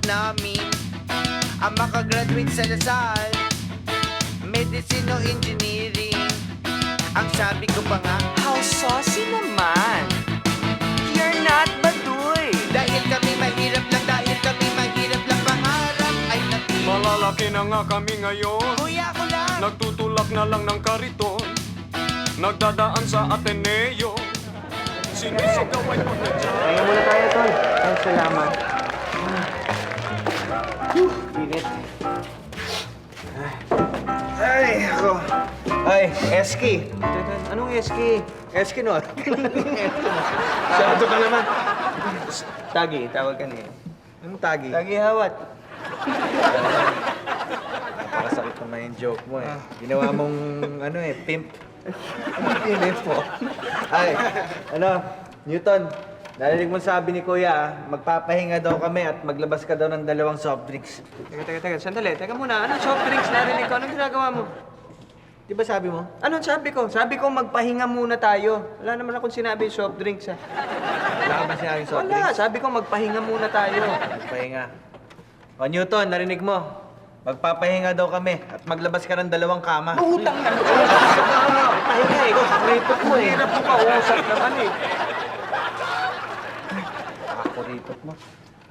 namin ang makagraduate sa Lasal, Medicine o Engineering. Ang sabi ko pa nga, How saucy naman! You're not Baduy! dahil kami mahirap lang pangarap ay natin. Malalaki na nga kami ngayon. Kuya ko lang, Nagtutulak na lang ng kariton. Nagdadaan sa Ateneo. Sinisigaw ay pagkadyan. Kaya muna tayo, Tol. Ay, salamat. Init. Ay, ako. Ay, Eski. Anong Eski? Eski no? Sabi ka naman. Tagi, tawag ka niya. Anong Tagi? Tagi Hawat. Napakasakit naman yung joke mo eh. Ginawa mong, pimp. Pimp mo. Ay, Newton, narinig mo sabi ni Kuya, magpapahinga daw kami at maglabas ka daw ng 2 soft drinks. Teka, sandali. Teka muna, anong soft drinks narinig ko? Anong ginagawa mo? Di ba sabi mo? Anong sabi ko? Sabi ko magpahinga muna tayo. Wala naman akong sinabi soft drinks, ha? Wala ka ba sinabing soft Wala, drinks? sabi ko magpahinga muna tayo. Magpahinga. O Newton, narinig mo. Magpapahinga daw kami at maglabas ka ng 2 kama. Utang na! Magpahinga eh, kung sakripot mo eh. Hirap mo kausap naman eh. Kakuripot mo.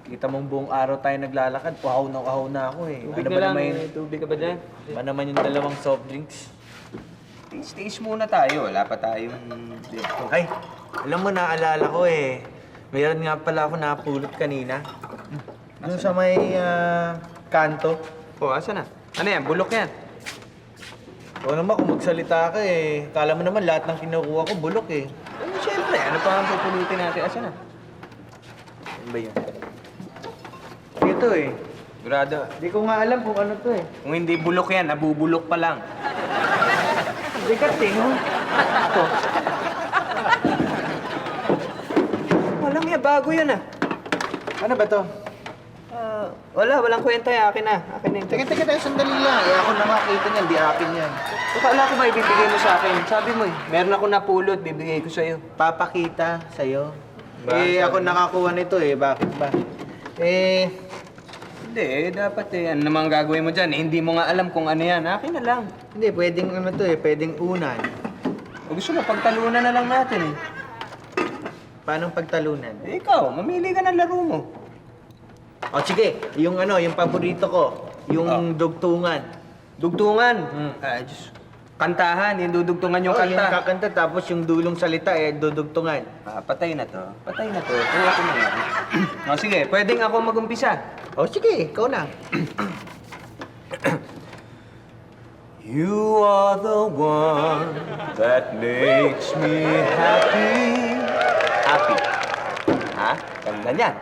Kita mong buong araw tayo naglalakad, uhaw na ako eh. Tubig Ano na ba lang, naman yun? may tubig ka ba dyan? Ba naman yung 2 soft drinks? Stage muna tayo, wala pa tayong... Ay, alam mo, naalala ko eh. Mayroon nga pala ako napulot kanina. Doon sa may kanto. Oh, asa na? Ano yan? Bulok yan? O naman, kung magsalita ka eh. Kala mo naman lahat ng kinukuha ko bulok eh. Siyempre, ano pa ang pupulutin natin? Asa na? Ano ba yan? Ito eh. Grado. Hindi ko nga alam kung ano to eh. Kung hindi bulok yan, nabubulok pa lang. Bigat eh, no? Ito. Walang ya, bago yan ah. Ano ba to? Walang kwenta yan. Akin na. Akin na ito. Teka, sandali lang. Eh, ako nakakita niyan, di akin yan. Akala ko ba ibibigay mo sa akin? Sabi mo eh, meron ako napulot, bibigay ko sa'yo. Papakita sa'yo. Ba, Eh, ako sabi- nakakuha nito eh. Bakit ba? Eh, Hindi, dapat eh. Ano naman gagawin mo dyan? Eh, hindi mo nga alam kung ano yan. Akin na lang. hindi, pwedeng ano to eh. Pwedeng unan. O gusto mo, pagtalunan na lang natin eh. Paano pagtalunan? Eh, ikaw, mamili ka ng laro mo. O sige, yung yung paborito ko. Yung dugtungan. Dugtungan. Hmm. Diyos. Kantahan, yung dudugtungan yung Yung kanta. kakanta, tapos yung dulong salita eh, dudugtungan. Patay na to. Patay na to. Kuha ko na yan. O sige, pwedeng ako mag-umpisa. O sige, ikaw na. You are the one that makes me happy. Happy. Ha? Ganda niyan.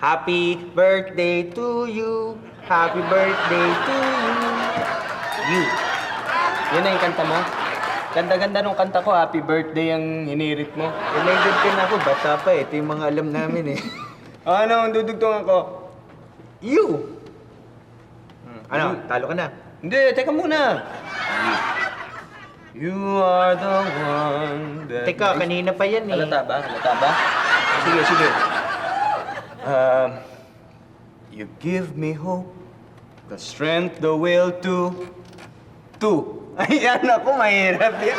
Happy birthday to you. Happy birthday to you. You. Yun na yung kanta mo? Ganda-ganda nung kanta ko. Happy birthday ang hinirit mo. Eh, may good ka na ako. Bata pa eh. Ito yung mga alam namin eh. Ano ang dudugtungan ko? You! Ano? Talo ka na. Hindi, teka muna. You are the one that... Teka, kanina pa yan eh. Halata ba? Halata ba? Sige, sige. You give me hope, the strength, the will to... Ay, ako, mahirap yan.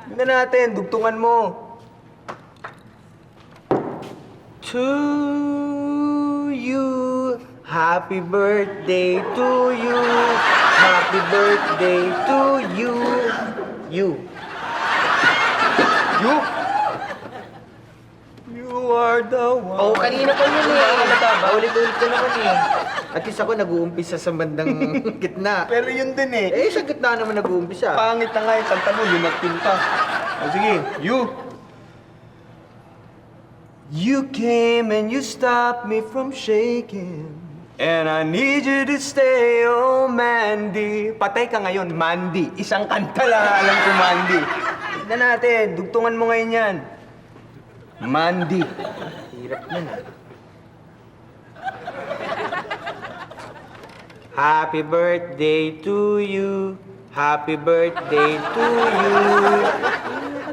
Tignan natin, dugtungan mo. To you, happy birthday to you, happy birthday to you. You. You? You are the one. Oh, kanina pa yun eh. Ulit-ulit ka naman eh. At least ako nag-uumpisa sa bandang gitna. Pero yun din eh. Eh, sa gitna naman nag-uumpisa. Pangit na nga yung kanta mo, lunatin pa. O sige, you. You came and you stopped me from shaking. And I need you to stay, oh Mandy. Patay ka ngayon, Mandy. Isang kanta lang alam ko, Mandy. Tignan natin, dugtungan mo ngayon yan. Mandy. Hirap nun. Happy birthday to you. Happy birthday to you.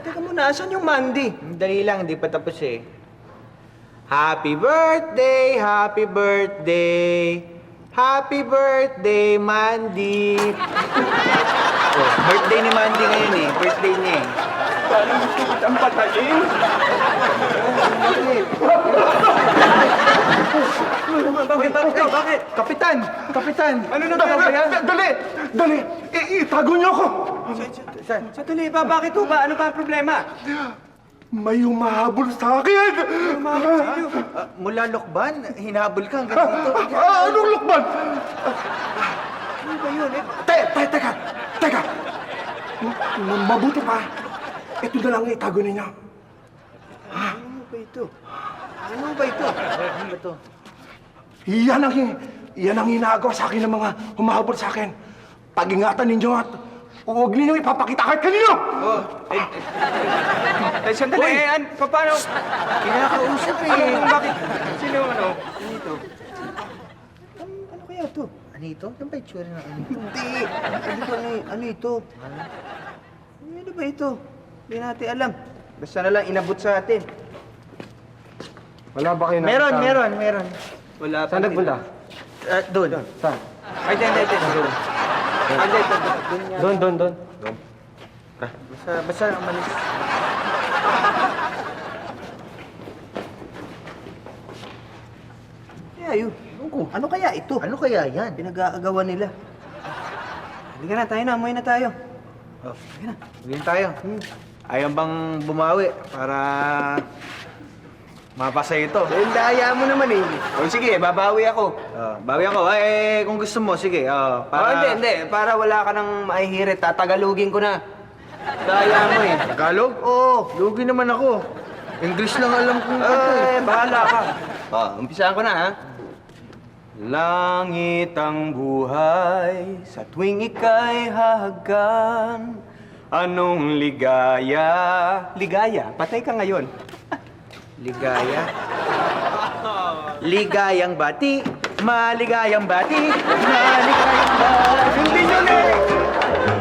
Teka muna, asan yung Mandy? Dali lang, hindi pa tapos eh. Happy birthday, happy birthday. Happy birthday, Mandy. Oh, birthday ni Mandy ngayon eh. Birthday niya eh. Parang gusto ko siyang patayin. Bakit? Kapitan! Kapitan! Ano na ba yan? Dali! Dali! Itago niyo ako! Sandali ba? Bakit ho ba? Ano ba ang problema? May humahabol sa akin! Mula Lokban, hinabol ka hanggang dito. Anong lukban? Ano ba yun eh? Teka! Mabuti pa. Ito na lang itago ninyo. Ano ba ito? Ano ba ito? Ano ba ito? Yan ang inaagaw sa akin ng mga humahabol sa akin. Pag-ingatan ninyo at huwag ninyo ipapakita kahit kanino! Oh, sandali, paano? Kinakausap eh. Bakit? Sino ano? Anito? Ano kaya ito? Anito? Ano ba itsura ng anito? Hindi. Ano ito? Ano ba ito? Hindi natin alam. Basta na lang inabot sa atin. Wala ba kayo Meron. Wala pa. Saan nagpunta? Doon. Saan? Ay, hindi. Doon. Basta umalis. Kaya yun. Ano kaya ito? Ano kaya yan? Pinag-aagawan nila. Halika na, tayo na. Umuwi na tayo. Oh, halika na. Umuwi na tayo. Ayaw bang bumawi para mapasa ito? Daya mo naman eh. O sige, babawi ako. Bawi ako. Ay, kung gusto mo, sige. Para... Hindi. Para wala ka nang maihirit, tatagalugin ko na. Daya mo eh. Tagalog? Oo, lugi naman ako. English lang alam kong Bahala ka. Umpisahan ko na ha. Langit ang buhay sa tuwing ika'y hahagkan. Anong ligaya? Ligaya? Patay ka ngayon. Ligaya. Ligayang bati. Maligayang bati. Maligayang bati. Hindi yun eh!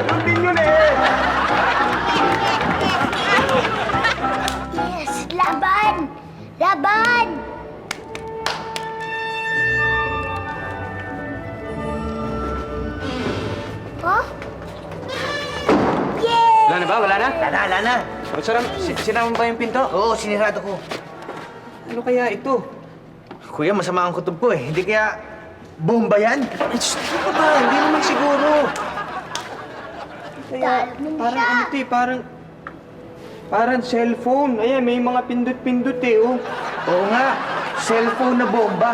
Hindi yun eh! Yes! Laban! Laban! Oh? Yay! Wala na ba? Wala na? Wala na. Sinama mo ba yung pinto? Oo, sinirado ko. Ano kaya ito? Kuya, masama ang kutob ko eh. Hindi kaya bomba yan? Ano ka ba? Hindi naman siguro. Kaya, Dahil mo parang siya. ano ito eh, parang cellphone. Ayan, may mga pindot-pindot eh, oh. Oo nga, cellphone na bomba.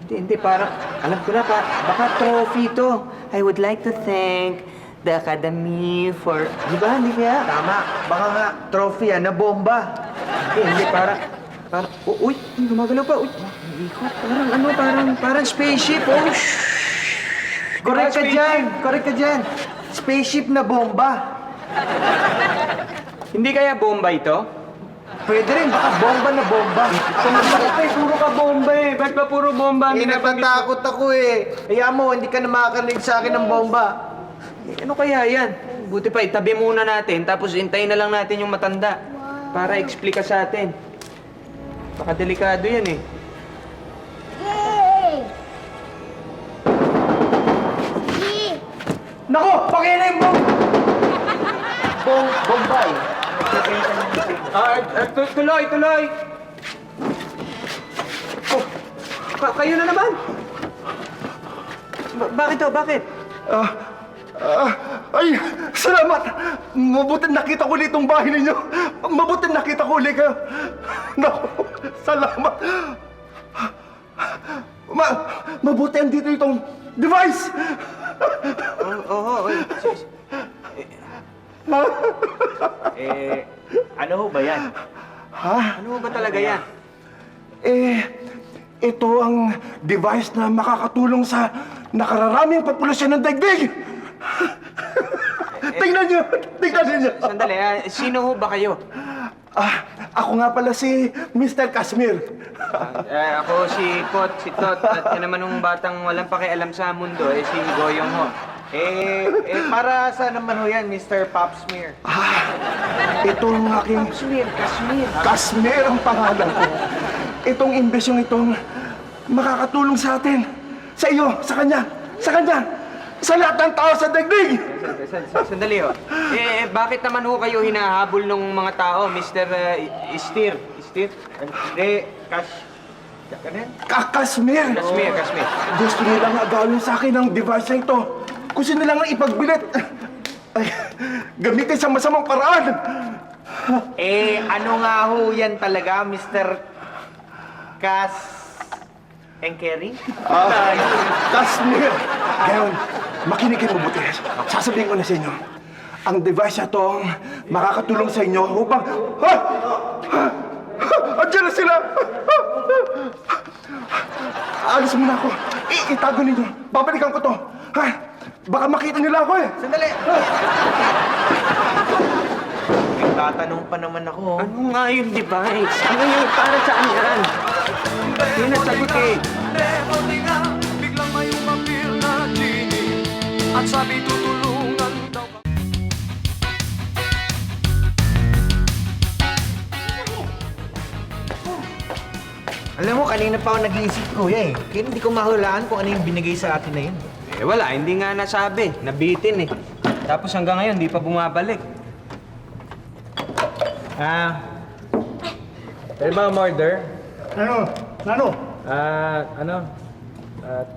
Hindi, parang, alam ko na, baka trophy to. I would like to thank the Academy for... Di ba? Hindi kaya? Tama, baka nga trophy yan na bomba. Hindi, parang, uy, gumagalaw pa, uy. Parang spaceship, oh. Correct ka dyan. Spaceship na bomba. Hindi kaya bomba ito? Pwede rin, baka bomba na bomba. Puro ka bomba eh. Ba't ba puro bomba? Natatakot ako eh. Kaya mo, hindi ka na makakarinig sa akin ng bomba. Ano kaya yan? Buti pa, itabi muna natin, tapos hintayin na lang natin yung matanda. Para explica sa atin. Baka delikado yan eh. Yay! Sige! Nako! Pakina yung Bombay. Tuloy! Oh, kayo na naman! Bakit to? Bakit? Ay, salamat! Mabuti nakita ko ulit itong bahay ninyo. Mabuti nakita ko ulit kayo. Naku, salamat. Mabuti andito itong device. Oo. Ano ho ba yan? Ha? Ano ba talaga yan? Ito ang device na makakatulong sa nakararaming populasyon ng daigdig. Tingnan niyo! Sandali, sino ho ba kayo? Ako nga pala si Mr. Kashmir. Ako si Tot, at yan naman ng batang walang pakialam sa mundo, si Goyong ho. Para sa naman ho yan, Mr. Pop Smear? Ito ang aking... Kasmir ang pangalan ko. Itong imbesyong itong makakatulong sa atin. Sa iyo, sa kanya, sa lahat ng tao sa daigdig! Sandali ho. Bakit naman ho kayo hinahabol ng mga tao, Mr. Istir? Istir? Kasmir! Kasmir. Gusto nilang agawin sa akin ang device na ito. Gusto nilang ipagbilit. Ay, gamitin sa masamang paraan. Ano nga ho yan talaga, Mr. Kas... Enkeri? Kasmir! Ngayon, makinig kayo mabuti. Sasabihin ko na sa inyo. Ang device na to makakatulong sa inyo upang... Andiyan na sila! Alis muna ako. Itago ninyo. Babalikan ko to. Ha? Baka makita nila ako eh. Sandali! Tatanong pa naman ako. Ano nga yung device? Ano yung para saan yan? Yung nasagot eh. Biglang may umapir na genie at sabi tutulungan daw. Alam mo, kanina pa ako nag-iisip, kuya eh. Kaya hindi ko mahulaan kung ano yung binigay sa atin na yun. Wala, hindi nga nasabi. Nabitin eh. Tapos hanggang ngayon, di pa bumabalik. Pwede ba umorder? Ano?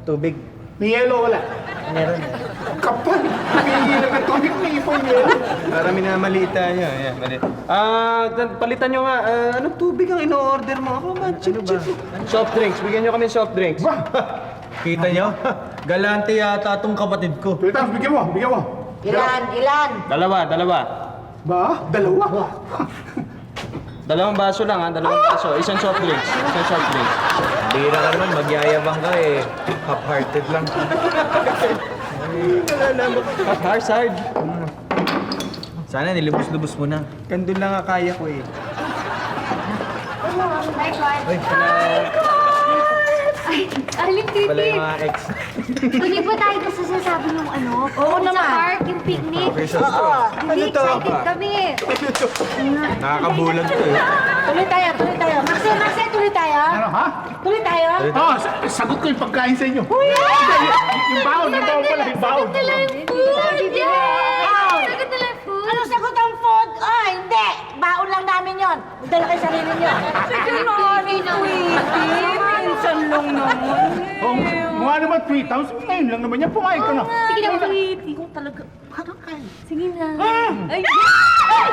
Tubig. May yelo wala. Meron. Kapal! Nangihinap ng tubig, may ipong yelo. Para minamalita nyo. Ayan, mali. Palitan nyo nga. Anong tubig ang ino-order mo? Ako man, chip. Soft drinks. Bigyan nyo kami soft drinks. Kita nyo? Galante yata itong kapatid ko. Tulitas, bigyan mo. Ilan? Dalawa. Ba? Dalawa? Dalawang baso lang ha, dalawang baso. Isang soft drinks. Bira ka naman, magyayabang ka eh. Half-hearted lang. Harsard. Sana nilubos-lubos mo na. Kandun lang nga kaya ko eh. Aling Wala creepy. yung mga ex. Tuloy ba tayo doon sa sasabi ng ano? Oo naman. Sa park, yung picnic. Oo. Hindi excited kami. Nakakabulag to eh. Tuloy tayo. Marce, tuloy tayo. Ano, ha? Tuloy tayo. Sagot ko yung pagkain sa inyo. Yung baon pala, yung baon. Sagot nila yung food. Yay! Sagot nila yung food. Ano sagot ang food? Oh, hindi. Baon lang namin yon. Dala kayo sarili nyo. Sige na, minsan lang naman. Mukha naman 3,000. Ngayon lang naman yan. Pumayag ka na. Sige na, sweetie. Kung talaga, harakan. Sige na. Ay! Yay!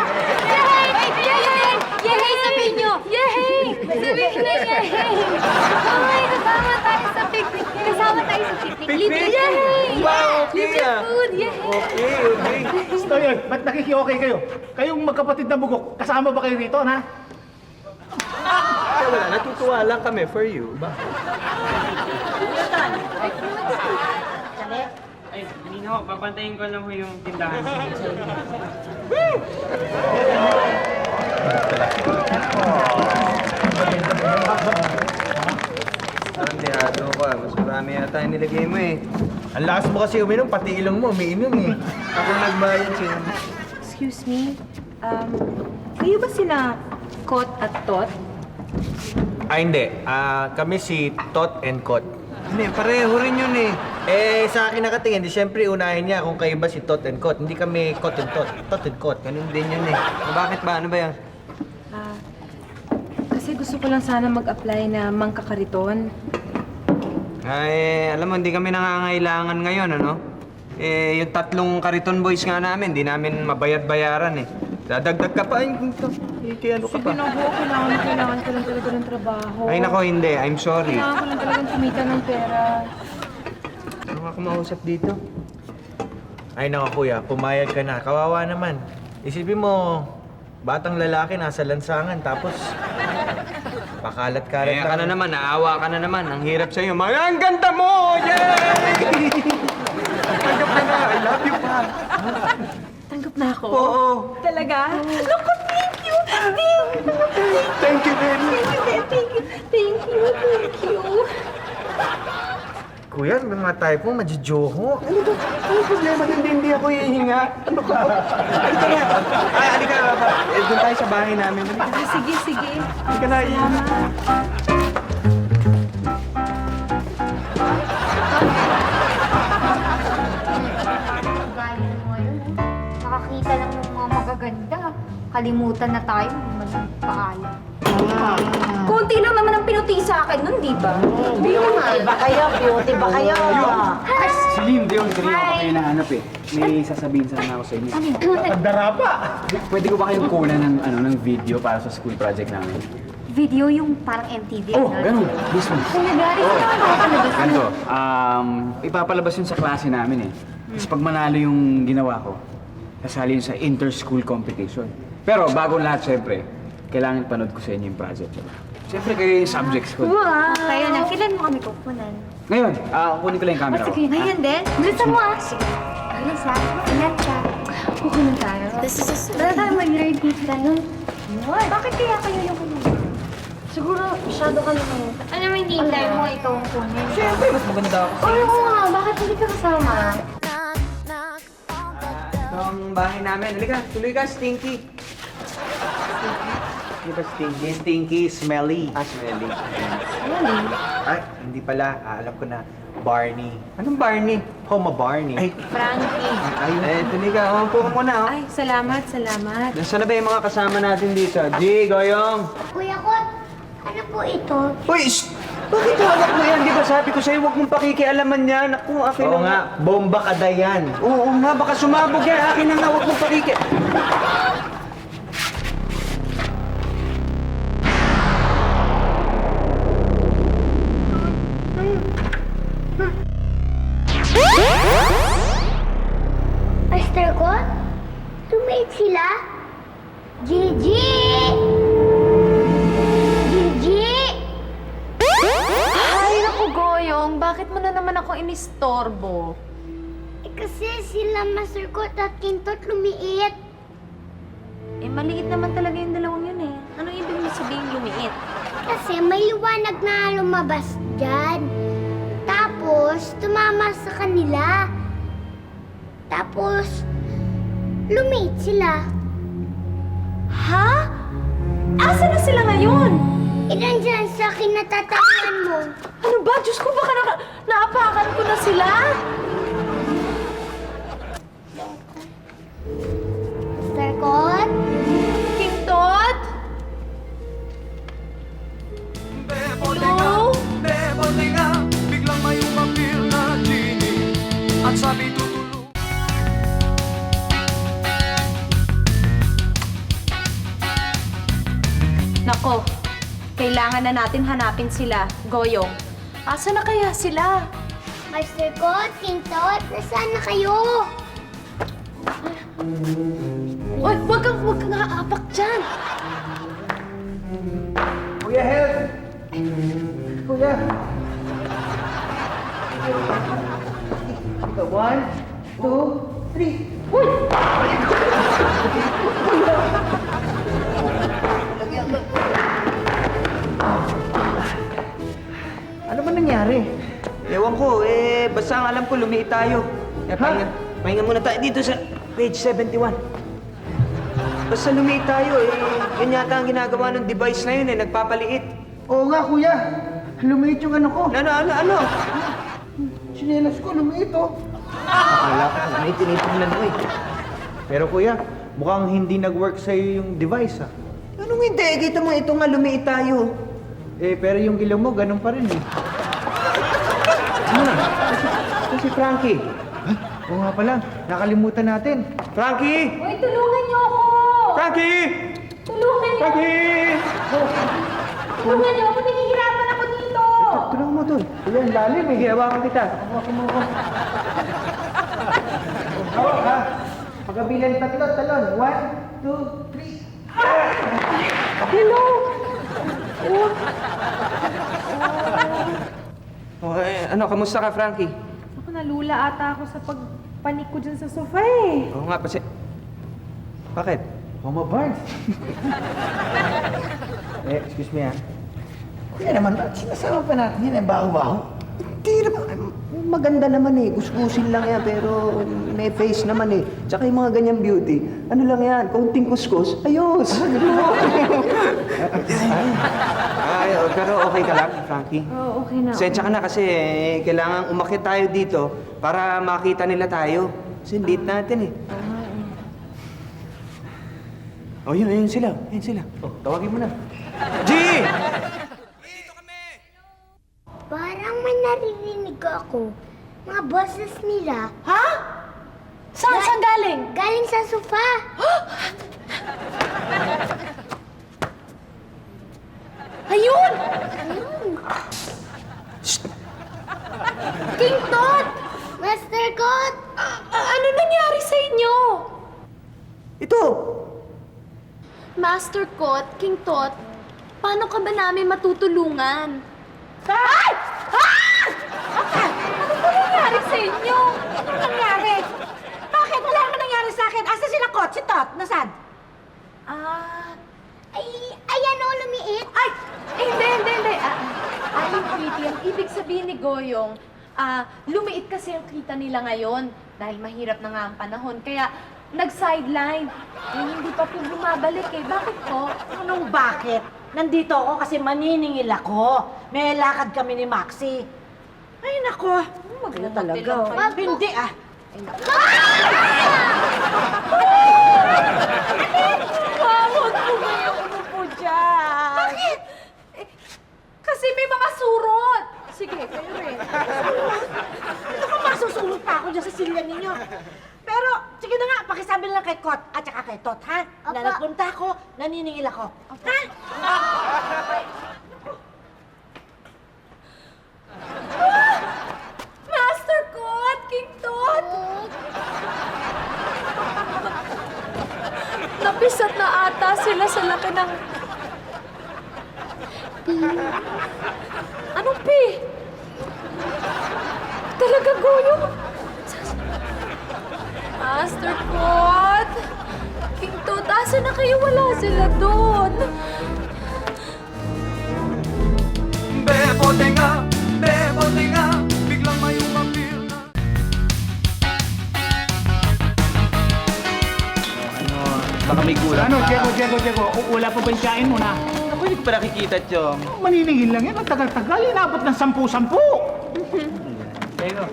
Sabihin nyo! Yay! Sabihin nyo, yay! Ay, kasama tayo sa picnic. Libre! Yay! Wow, okay Libre ah. food! Yay! Okay. So yun, ba't nakiki-okay kayo? Kayong magkapatid na bugok, kasama ba kayo rito, ha? Wala, natutuwa lang kami for you. Ay, hindi na ho. Papantayin ko lang ho yung tindahan. Parang tihado ka. Mas marami yata yung nilagay mo eh. Ang lakas mo kasi uminom, pati ilong mo, umiinom eh. Ako nagbayad sila. Excuse me, kayo ba sila Kot at Tot? Hindi. Kami si Tot and Kot. Hindi, pareho rin yun eh. Sa akin nakatingin, di syempre unahin niya kung kayo ba si Tot and Kot. Hindi kami Kot and Tot. Tot and Kot. Ganun din yun eh. Bakit ba? Ano ba yan? Kasi gusto ko lang sana mag-apply na mangkakariton. Ay, alam mo, hindi kami nangangailangan ngayon, ano? Yung 3 kariton boys nga namin, di namin mabayad-bayaran eh. Dadagdag ka pa, ano ka Sige pa? na ho, kailangan ko lang talaga ng trabaho. Ay nako, hindi. I'm sorry. Kailangan ko lang talagang kumita ng pera. Ano ka kumausap dito? Ay nako kuya, pumayag ka na. Kawawa naman. Isipin mo, batang lalaki nasa lansangan tapos pakalat-kalat Kaya ka na naman, naawa ka na naman. Ang hirap sa'yo. Ang ganda mo! Yay! Tanggap na na. I love you pa. Tanggap na ako? Oo. Talaga? Naku, thank you! Thank you, baby. Thank you! Kuya, may mga typo, majijoho. Ano to? Ano problema? Hindi ako hihinga. Ano ka? Halika na. Ay, halika na. Doon tayo sa bahay namin. Sige, sige. Halika na, hihinga. Galing mo ngayon. Nakakita lang ng mga magaganda. Kalimutan na tayo. Malang paalam. Konti lang naman ang pinuti sa akin nun, di ba? Beauty ba kayo? Beauty ba kayo? Si Lim, Dion, kanina ko kayo nahanap eh. May sasabihin sana ako sa inyo. Pwede ko ba kayong kunan ng, ng video para sa school project namin? Video yung parang MTV. Oh, ganun. This one. Kung nag-aaral ka naman makapalabas na. Ganito, ipapalabas yun sa klase namin eh. Tapos pag manalo yung ginawa ko, kasali yun sa inter-school competition. Pero bago lahat, syempre, kailangan panood ko sa inyo yung project. Siyempre kayo yung subjects ko. Wow! Kaya na, kailan mo kami kukunan? Ngayon, kunin ko lang yung camera ko. Sige, ngayon din. Bilisan mo ah. Sige. Bilis ah. Ingat ka. Kukunan tayo. Wala tayo mag-learn kita nun. Bakit kaya kayo yung kukunan? Siguro masyado ka naman. Ano mo hindi time mo itong kunin? Siyempre, mas maganda ako. Oo nga, bakit hindi ka kasama? Ito ang bahay namin. Halika, tuloy ka, Stinky. Di ba stinky? Stinky, smelly. Smelly. Ay, hindi pala. Alam ko na. Barney. Anong Barney? Homa Barney. Ay, Frankie. tuloy ka. Upo ka muna, oh. Ay, salamat, salamat. Nasaan na ba yung mga kasama natin dito? G, Goyong. Kuya ko, ano po ito? Uy, bakit hawak mo yan? Di ba sabi ko sa'yo, huwag mong pakikialaman yan. Ako, akin Oo na nga, bomba kada yan. Oo nga, baka sumabog yan. Akin na nga, huwag mong Master ko? Tumate sila? Gigi! Gigi! Ay, naku, Goyong. Bakit mo na naman ako inistorbo? Kasi sila Master ko at Kintot lumiit. Eh, maliit naman talaga yung dalawang yun eh. Anong ibig mo sabihin lumiit? Kasi may liwanag na lumabas dyan. Tapos, tumama sa kanila. Tapos, lumate sila. Ha? Asa na sila ngayon? Ilan dyan sa kinatatayan mo? Ano ba? Diyos ko, baka naapakan ko na sila? Master Kot? Kintot? Hello? Biglang may umapil na genie at sabi tutulog. Nako, kailangan na natin hanapin sila, Goyong. Asa na kaya sila? Master Kot, Kintot, nasaan na kayo? Uy, wag kang aapak dyan. Kuya, help! Kuya! Ito, 1, 2, 3. Ano ba nangyari? Ewan ko, basta ang alam ko, lumiit tayo. Pahinga muna tayo dito sa page 71. Basta lumiit tayo, yun yata ang ginagawa ng device na yun, nagpapaliit. Oo nga, kuya. Lumiit yung ano ko. Ano? Sinelas ko, lumiit oh. Akala ko, may tinitingnan mo eh. Pero kuya, mukhang hindi nag-work sa'yo yung device ah. Anong hindi? Kita mo, ito nga, lumiit tayo. Pero yung ilaw mo, ganun pa rin eh. Ito si Frankie. Oo nga pala, nakalimutan natin. Frankie! Uy, tulungan niyo ako! Frankie! Tulungan niyo! Frankie! Tulungan niyo ako! Nahihirapan ako dito! Tulungan mo tol. Kuya, ang lalim eh. Hawakan kita. Hawak ha. Pagkabilan 3, talon. 1, 2, 3. Hello! Ano, kamusta ka, Frankie? Ako, nalula ata ako sa pagpanik ko dyan sa sofa eh. Oo nga, Bakit? Homa Barnes. excuse me ha. Kuya naman, ba't sinasama pa natin yan? Baho-baho. Di naman, maganda naman eh. Kuskusin lang yan, pero may face naman eh. Tsaka yung mga ganyang beauty, ano lang yan, kaunting kuskus, ayos. Ay, pero okay ka lang, Frankie? Oo, okay na. Sensya ka na kasi kailangan umakyat tayo dito para makita nila tayo. Kasi late natin eh. Oh, yun sila. Yun sila. Oh, tawagin mo na. G! Parang may naririnig ako. Mga boses nila. Ha? Saan galing? Galing sa sofa. Ayun! King Tot! Master Kot! Ano nangyari sa inyo? Ito! Master Kot, King Tot, paano ka ba namin matutulungan? Ay! Ah! Ano ba nangyari sa inyo? Anong nangyari? Bakit? Wala naman nangyari sa akin. Asa sila Kot? Si Tot? Nasaan? Ayan o, lumiit. Ay! Hindi. Yung pretty, ang ibig sabihin ni Goyong, lumiit kasi yung kita nila ngayon dahil mahirap na nga ang panahon. Kaya nag-sideline. Hindi pa po bumabalik eh. Bakit po? Anong bakit? Nandito ako kasi maniningil ako. May lakad kami ni Maxie. Ay, nako. Ano talaga? Wag po. Hindi ah. Huwag po kayo umupo dyan. Bakit? Kasi may mga surot. Sige, kayo rin. Ito ka masusulot pa ako dyan sa silya ninyo. Pero, sige na nga, pakisabi lang kay Kot at saka kay Tot, ha? Na Opo. nagpunta ako, naniningil ako. Ha? Master Kot, King Tot. Napisat na ata sila sa laki ng... Anong P? Talaga, Goyo? Master Kot! King Tot, asa na kayo? Wala sila doon. Bebote nga, biglang may umapil na. Baka may gulat Ano, pa. Diego, wala pa ba yung kain mo na? Ako hindi ko pa nakikita, Chong. Maniningil lang yan, ang tagal-tagal, inabot ng 10-10. Diego.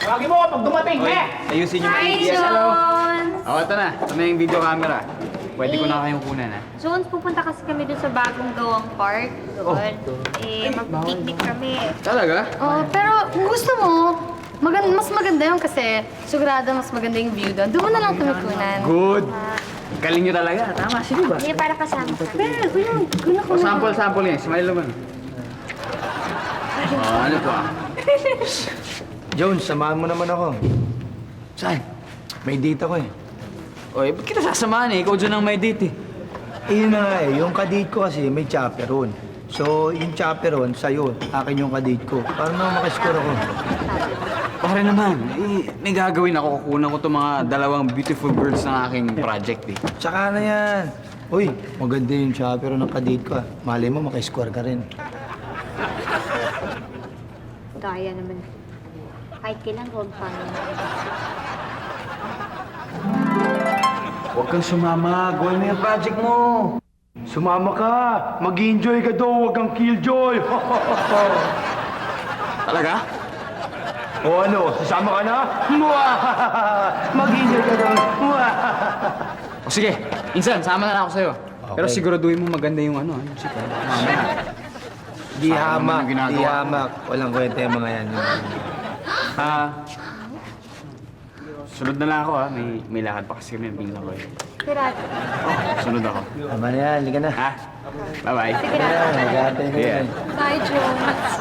Tawagin mo pag dumating, Hoy, eh! ayusin yung media. Oh, ito na. Ito na yung video camera. Pwede ko na kayong kunan, ha? Jones, pupunta kasi kami dun sa bagong gawang park. Doon. Mag-picnic kami. Talaga? Oh, pero kung gusto mo, mas maganda yun kasi sigurado mas maganda yung view doon. Doon mo na lang tumikunan. Good. Galing nyo talaga. Tama, sige ba? Hindi, para kasama ka. Pero, kuya, O, sample yan. Smile naman. Oh, ano po? Jones, samahan mo naman ako. Saan? May date ako eh. Oy, ba't kita sasamahan eh? Ikaw dyan ang may date eh. Yun na nga eh, yung kadate ko kasi may chaperon. So, yung chaperon, sa'yo, akin yung kadate ko. Para naman makascore ako. Pare naman, may gagawin ako. Kukunan ko itong mga dalawang beautiful girls ng aking project eh. Tsaka na yan. Uy, maganda yung chaperon ng kadate ko ah. Malay mo, makascore ka rin. Gaya naman. Kahit kailan, huwag pa. Huwag kang sumama. Gawin mo yung project mo. Sumama ka! Mag-enjoy ka daw, huwag kang killjoy! Talaga? O ano, sasama ka na? Mag-enjoy ka daw! O sige, insan, sama na lang ako sa'yo. Pero Okay. siguraduhin mo maganda yung ano, musika. Mamaya. Di Sayang naman hamak, ang ginagawa. di hamak. Walang kwenta yung mga yan. Sunod na lang ako ha. May lakad pa kasi kami ng ko eh. Pirata. Sunod ako. Tama na yan, liga na. Ha? Bye-bye. Nag-aantay na Yeah. yan. Bye, Jones.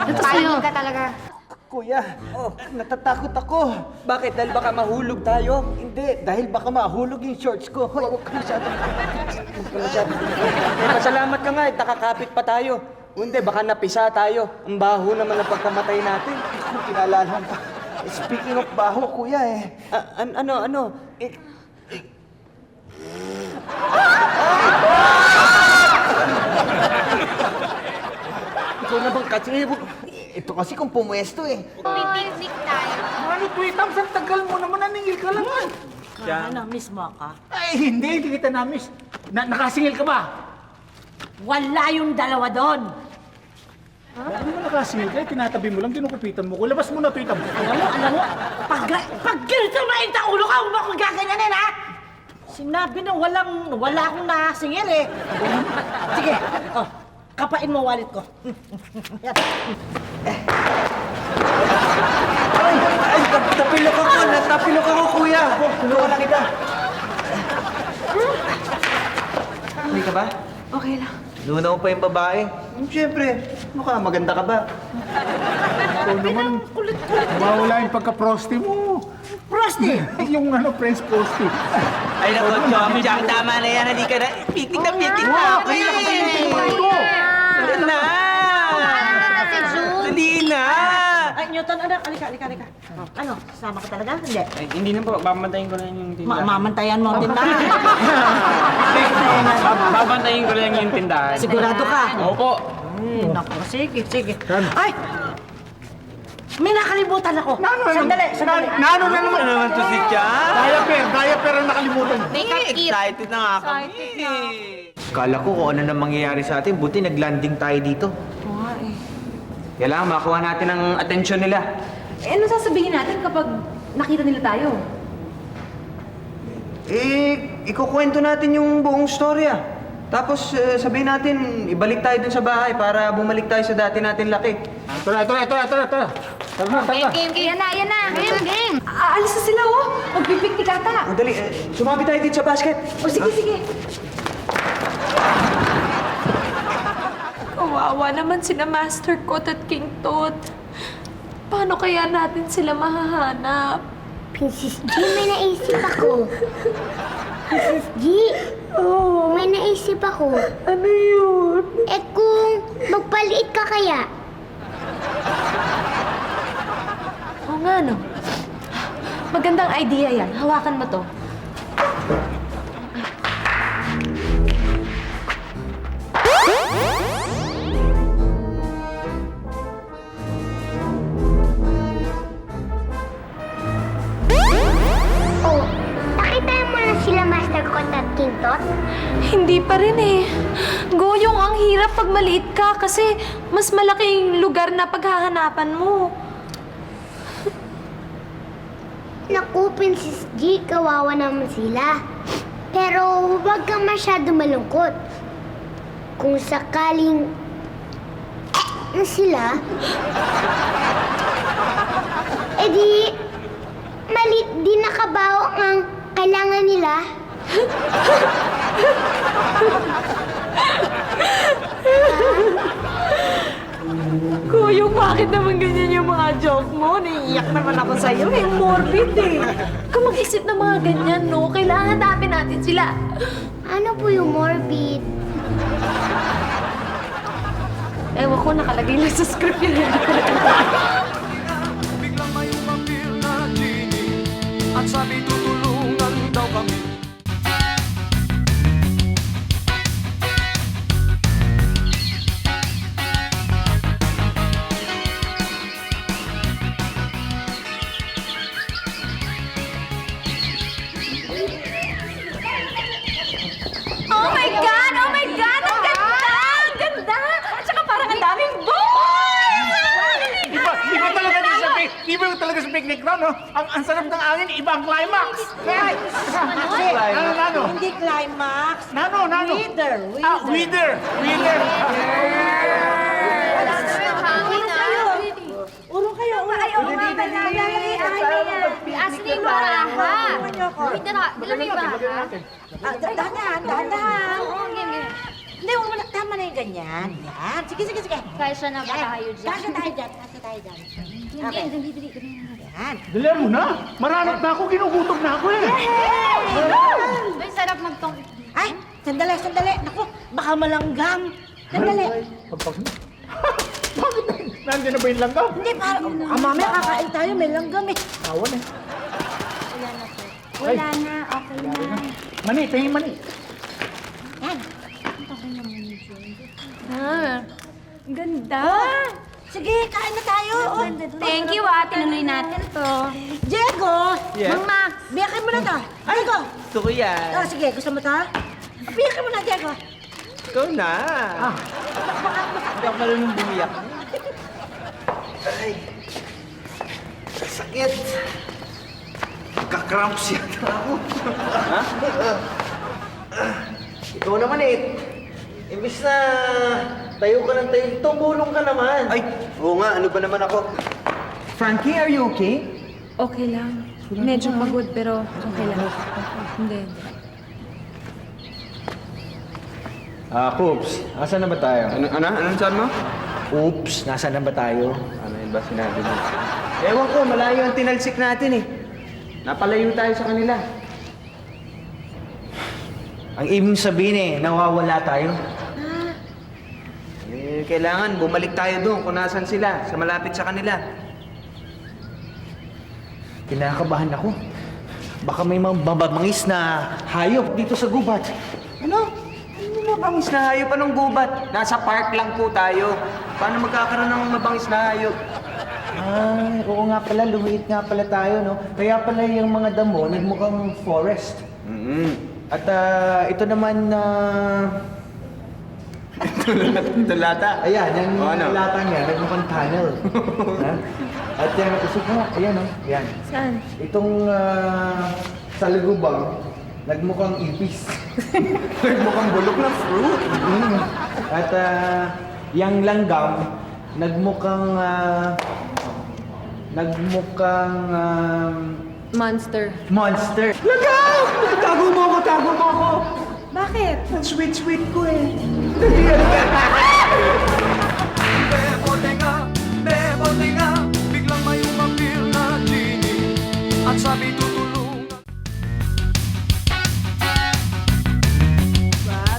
Ito Paano ka talaga? Kuya, natatakot ako. Bakit? Dahil baka mahulog tayo? Hindi, dahil baka mahulog yung shorts ko. Hoy, huwag ka masyadong... Huwag ka masyadong... Pasalamat ka nga, nakakapit pa tayo. Hindi, baka napisa tayo. Ang baho naman ang pagkamatay natin. Kung kinalala pa. Speaking of baho, kuya eh. Ano? Kasi, ito kasi kung pumuesto eh. Pipiknik tayo. Ano, Tweetams, ang tagal mo naman, naningil ka lang. Ano, miss mo ako? Ay, hindi kita na-miss. Nakasingil ka ba? Wala yung dalawa doon. Ano mo nakasingil ka? Tinatabi mo lang, kinukupitan mo ko. Labas mo na, Tweetams. Alam mo, pag ganito mainit ang ulo ka, huwag mo akong gaganyanin, ha? Sinabi na wala akong nakasingil, eh. Sige, kapain mo wallet ko. Yan. Ay, tapilok ako, kuya. Tulungan lang kita. Hindi ka ba? Okay lang. Luna mo pa yung babae. Siyempre, mukha maganda ka ba? Ikaw naman, mawala yung pagka-prosty mo. Frosty! Yung Prince Prosty. Ay, naku, Chong, Jack, tama na yan. Hindi ka na. Pitik na. Kaya ka pa yung tinuloy ko. Dali na! Dali na! Ay, Newton, anak, alika. Ano, sasama ka talaga? Hindi. Hindi na po, babantayin ko lang yung tindahan. Mamantayan mo ang tindahan. Babantayin ko lang yung tindahan. Sigurado ka? Opo. Naku, sige. Ay! May nakalimutan ako. Sandali. Nano na naman. Ano naman to si Jack? Diaper ang nakalimutan. Excited na nga kami. Kala ko kung ano na mangyayari sa atin. Buti nag-landing tayo dito. Kailangan makuha natin ang atensyon nila. Eh, ano sasabihin natin kapag nakita nila tayo? Ikukwento natin yung buong storya. Tapos sabihin natin, ibalik tayo dun sa bahay para bumalik tayo sa dati natin laki. Tara. Tara na. Yan na. Game. Aalis na sila, oh! Magpipiknik ata! Dali, sumabi tayo dito sa basket. O, sige. Kawawa naman sina Master Kot at King Tot. Paano kaya natin sila mahahanap? Princess G, may naisip ako. Princess G? Oo. May naisip ako. Ano yun? Eh kung magpaliit ka kaya? Oo nga, no? Magandang idea yan. Hawakan mo to. Oh, nakita mo na sila Master Kot at King Tot? Hindi pa rin eh. Goyong, ang hirap pag maliit ka kasi mas malaking lugar na paghahanapan mo. Naku, Princess G, kawawa naman sila. Pero huwag kang masyado malungkot. Kung sakaling na sila, edi malit din na kabaho ang kailangan nila. Goyong, bakit naman ganyan yung mga joke mo? Naiiyak naman ako sa'yo. Eh, morbid eh. Kung mag-isip ng mga ganyan, no? Kailangan hanapin natin sila. Ano po yung morbid? Ewan ko, nakalagay lang sa script yun. Biglang may umapil na genie at sabi tutulungan daw kami. Oh my God! Oh my God! Ang ganda! Ang ganda! At saka parang ang daming boys! Iba talaga sa picnic ground, no? Ang sarap ng angin, ibang climax. Nano? Hindi climax. Nano? Wither. Wither. Urong kayo. Ay, oo nga pala. Asli yung baraha. Dala mo yung baraha. Dahan. Oo, game. Hindi, wala. Tama na yung ganyan. Yan. Sige. Kaya siya na tayo dyan. Kasya tayo dyan. Okay. Yan. Dali mo na. Maranap na ako, ginugutom na ako eh. Ay, sarap magtong. Ay, sandali. Naku, baka malanggam. Sandali. Bakit? Nandiyan na ba yung langgam? Hindi, mamaya kakain tayo. May langgam eh. Awan eh. Wala na, okay na. Mani, tingin mani. Yan. Ganda. Sige, kain na tayo. Oh. Thank you, tinuloy natin to. Diego! Yes? Mang Max, biyakin mo na to. Diego! Gusto ko yan. Oh, sige, gusto mo to? Biyakin mo na, Diego. Ikaw na. Hindi ako marunong bumiyak. Ay. Sakit. Kakramps yata ako. Ha? Ikaw naman eh. Imbis na tayo ka ng tayo, tumulong ka naman. Ay, oo nga, ano ba naman ako? Frankie, are you okay? Okay lang. Medyo pagod pero okay lang. Hindi. Coops, asan na ba tayo? Anong sabi mo? Oops, nasaan na ba tayo? Ano yun ba sinabi mo? Ewan ko, malayo ang tinalsik natin eh. Napalayo tayo sa kanila. Ang ibig sabihin eh, nawawala tayo. Eh, kailangan bumalik tayo doon kung nasan sila, sa malapit sa kanila. Kinakabahan ako. Baka may mga mababangis na hayop dito sa gubat. Ano? Ano mabangis na hayop? Anong gubat? Nasa park lang po tayo. Paano magkakaroon ng mabangis na hayop? Ay, oo nga pala, lumiit nga pala tayo, no? Kaya pala yung mga damo, nagmukhang forest. At ito naman na... Tulata. Ayan, yung O, ano? latang yan, nagmukhang tunnel. Ha? At yan, isip mo, ayan, no? Yan. Saan? Itong salugubang, nagmukhang ipis. Mukhang bulok na fruit. At yung langgam, nagmukhang... Monster. monster. Lagaw! Tago mo ako, tago mo ako. Bakit? Ang sweet-sweet ko eh. Biglang may umapir na genie at sabi tutulungan.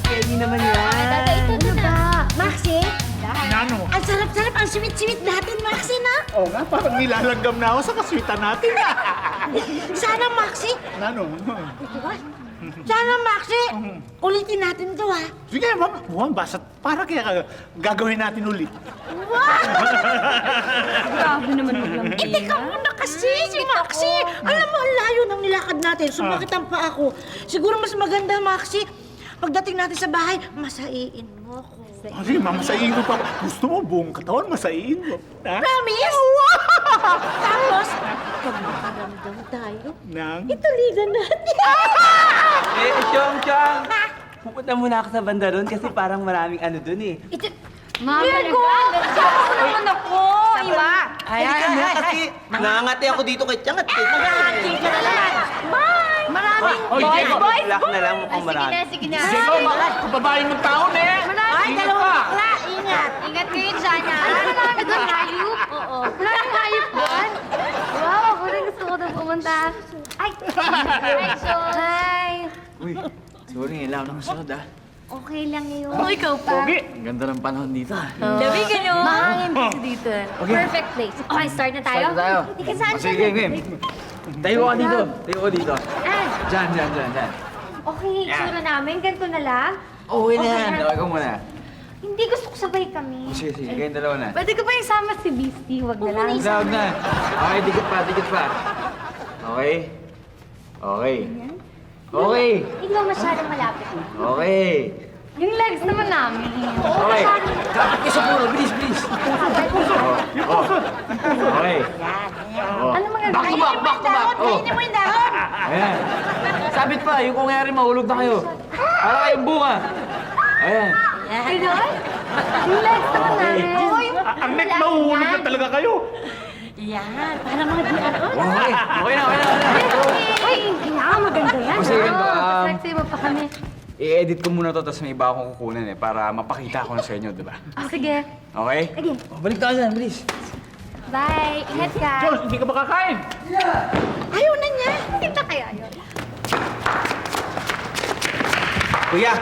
Kenny naman yan. Ano ba? Maxie? Nano? Ang sarap-sarap, ang sweet-sweet natin, Maxie, na? Oo nga, parang nilalanggam na ako sa kaswitan natin. Sana, Maxie. Nano? Diba? Sana, Maxie. Ulitin natin to, ha? Sige, ma'am, basta para kaya gagawin natin ulit. Grabe naman maglang Hindi ka muna kasi, si Maxie. Alam mo, ang layo ng nilakad natin. Sumakit ang paa ko. Siguro mas maganda, Maxie, pagdating natin sa bahay, masaiin mo ko. Sige, mamasayin ko pa. Gusto mo buong katawan, masayin mo. Ha? Promise? Tapos, pag makaramdam tayo, Nang? ituligan natin. Chong! Pupunta muna ako sa banda ron kasi parang maraming ano dun eh. Diego! Saan naman ako? Iba! Ay, kasi nangangati ako dito kay Tiyangat eh. Maghahati ka na lang. Bye! Maraming Boys! Black na lang mukhang marami. Sige na. Sige, kung babae mong taon eh! Ay, dalawang bakla. Ingat. Ingat kayo dyan, ha? Marami doon hayop. Oo. Maraming hayop doon. Wow, ako rin gusto ko doon pumunta. Ay! Hi! Uy, sorry, ilang ng sunod ah. Okay lang yun. Oh, ikaw pa. Ang ganda ng panahon dito ah. Labi ka nyo. Mahangin place dito. Perfect place. Okay, start na tayo? Start na tayo. Hindi ka saan Sige, game. Tayo ka dito. Tayo ka dito. Ah, Diyan. okay, itsura namin. Ganito na lang. Okay na Okay yan. na. Okay ko muna. Hindi, gusto ko sabay kami. Sige, kayong dalawa na. Pwede ko ba isama si Beastie? Huwag na lang. Huwag na. Okay, dikit pa. Okay. Okay. Hindi mo masyadong malapit. Okay. Yung legs naman namin. Okay. Dapat kayo sa puro. Bilis. Okay. Ano magagawa? Back to back. Oh. Kainin mo yung dahon. Ayan. Sabit pa. Yung kung ngayari mahulog na kayo. Para kayong bunga. Ayan. Ganon? Yung legs naman namin. Ang neck mahuhulog na talaga kayo. Yan, para mga diyan. Okay na. Ay, maganda yan. O, sige, ganito, Sexy mo pa kami. I-edit ko muna to, tapos may iba akong kukunin eh, para mapakita ko na sa inyo, di ba? Sige. Okay? Sige. Balik tayo dyan, bilis. Bye. Ingat ka. Diyos, hindi ka makakain. Ayaw na niya. Hindi na kaya yun. Kuya,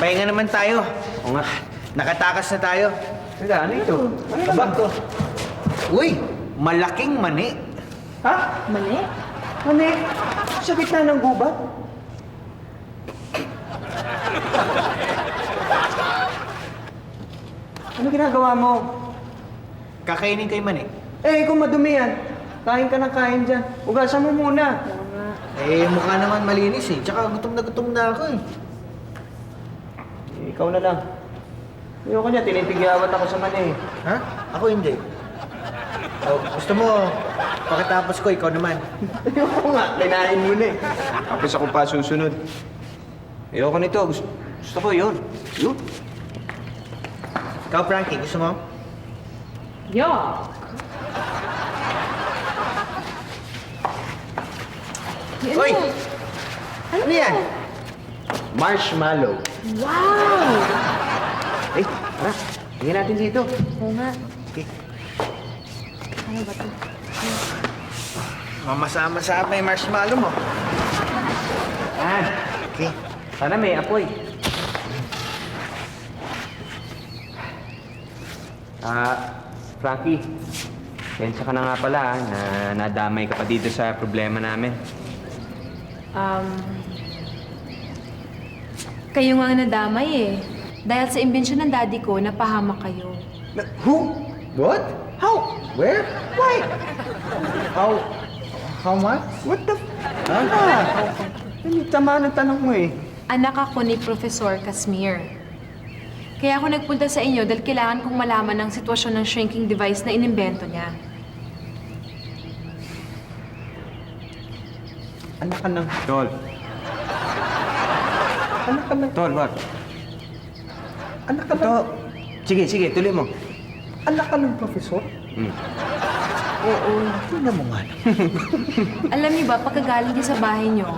pahinga naman tayo. O nga, nakatakas na tayo. Teka, ano ito? Ano ba to? Uy, malaking mani. Ha? Mani? Mani? Sa gitna ng gubat? Ano ginagawa mo? Kakainin kay man eh. Eh, kung madumi yan, kain ka ng kain dyan. Ugasan mo muna. Eh, mukha naman malinis eh. Tsaka gutom na ako eh. Eh, ikaw na lang. Ayoko niya, tinitigawat ako sa mani eh. Ha? Ako hindi. Oh, gusto mo, pagkatapos ko, ikaw naman. Ayoko nga, kinain mo na eh. Tapos ako pa susunod. Ayoko nito, gusto ko yun. Yun. Ikaw, Frankie, gusto mo? Hoy! Ano yan? Marshmallow. Wow! Eh, tara. Tingnan natin dito. Oo nga. Okay. Ano ba ito? Mamasama-sama yung marshmallow mo. Ah, Okay. sana may apoy. Frankie. Pensya ka na nga pala na nadamay ka pa dito sa problema namin. Kayo nga nadamay eh. Dahil sa imbensyon ng daddy ko, napahamak kayo. Who? What? How? Where? Why? How much? What the tama ng tanong mo eh. Anak ako ni Professor Casimir. Kaya ako nagpunta sa inyo dahil kailangan kong malaman ang sitwasyon ng shrinking device na inimbento niya. Anak ka ng... Tol. Anak ka ng... Tol, what? Anak ka ng... Sige, tuloy mo. Anak ka ng profesor? Oo. Tingnan mo nga. Alam niyo ba, pagkagaling niya sa bahay niyo,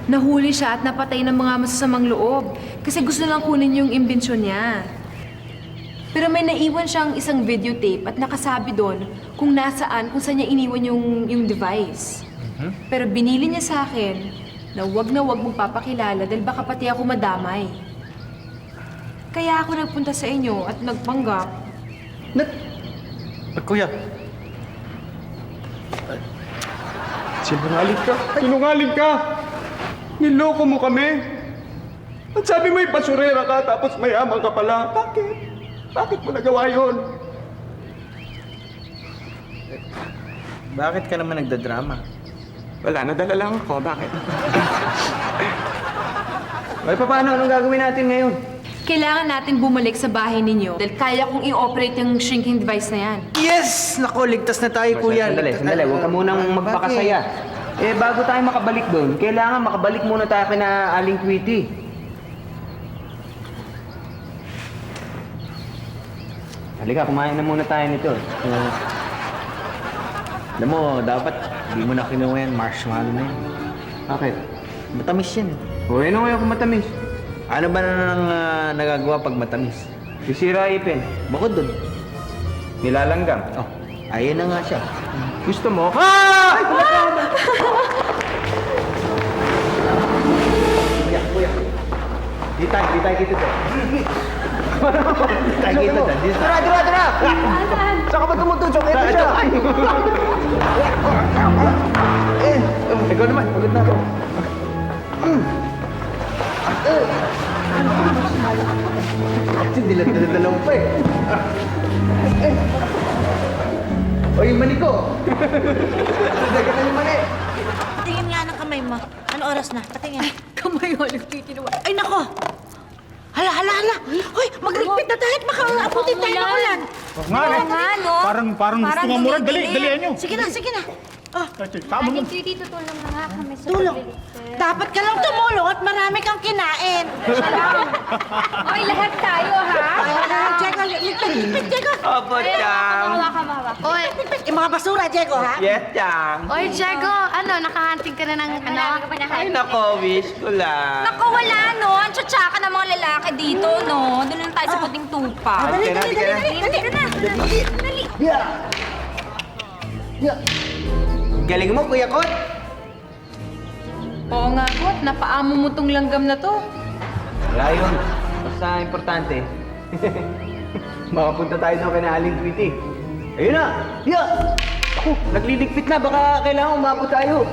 nahuli siya at napatay ng mga masasamang loob kasi gusto lang kunin yung imbensyon niya. Pero may naiwan siyang isang videotape at nakasabi doon kung nasaan, kung saan niya iniwan yung device. Pero binili niya sa akin na wag magpapakilala dahil baka pati ako madamay. Kaya ako nagpunta sa inyo at nagpanggap. Kuya, Sinungaling ka! Sinungaling ka! Niloko mo kami! At sabi mo basurera ka tapos mayaman ka pala. Bakit? Bakit mo nagawa yun? bakit ka naman nagdadrama? Wala, nadala lang ako. Bakit? Ay, paano? Anong gagawin natin ngayon? Kailangan natin bumalik sa bahay ninyo dahil kaya kong i-operate yung shrinking device na yan. Yes! Naku, ligtas na tayo, kuya. Sandali. Huwag ka munang magpakasaya. Eh, bago tayo makabalik doon, kailangan makabalik muna tayo kina Aling Tweety. Halika, kumain na muna tayo nito. Alam mo, dapat di mo na kinuha yan, marshmallow na yan. Bakit? Matamis yan eh. O, ano ngayon kung matamis? Ano ba nang nagagawa pag matamis? Sisira ipin. Bukod dun. Nilalanggam. Oh, ayun na nga siya. Gusto mo? Ah! Kuya. Di tayo kita to. Di tayo kita dyan. Tara! Saan ka ba tumutusok? Ito siya! Ikaw naman, pagod na ako. Kasi dilat-dala mo pa eh. O yung mani ko. Dagan na yung mani. Tingin nga ng kamay mo. Ano oras na? Patingin. Kamay ko, nagtitinuwa. Ay, nako! Hala! Hoy, magligpit na tayo at makaabutin tayo ng ulan. no? Parang gusto nga murag. Dalihan nyo. Sige na. Tama mo. Titi, tutulong na nga kami sa Tulong. pagliligpit. Dapat ka lang tumulong at marami kang kinain. Oy, lahat tayo, ha? Diego, ligpit, Diego. Opo, Chang. Hawak. Oy, Yung mga basura, Diego, ha? Yes, Chang. Oy, Diego, nakahunting ka na ng Ay, nako, wish ko lang. Naku, wala, no? Ang tsatsaka ng mga lalaki dito, no? Doon lang tayo sa puting tupa. Dali. Galing mo, Kuya Kot. Oo nga po, napaamo mo tong langgam na to. Wala yun. Basta importante. Makapunta tayo doon kina Aling Tweety. Ayun na! Ako, nagliligpit na. Baka kailangan umabot tayo.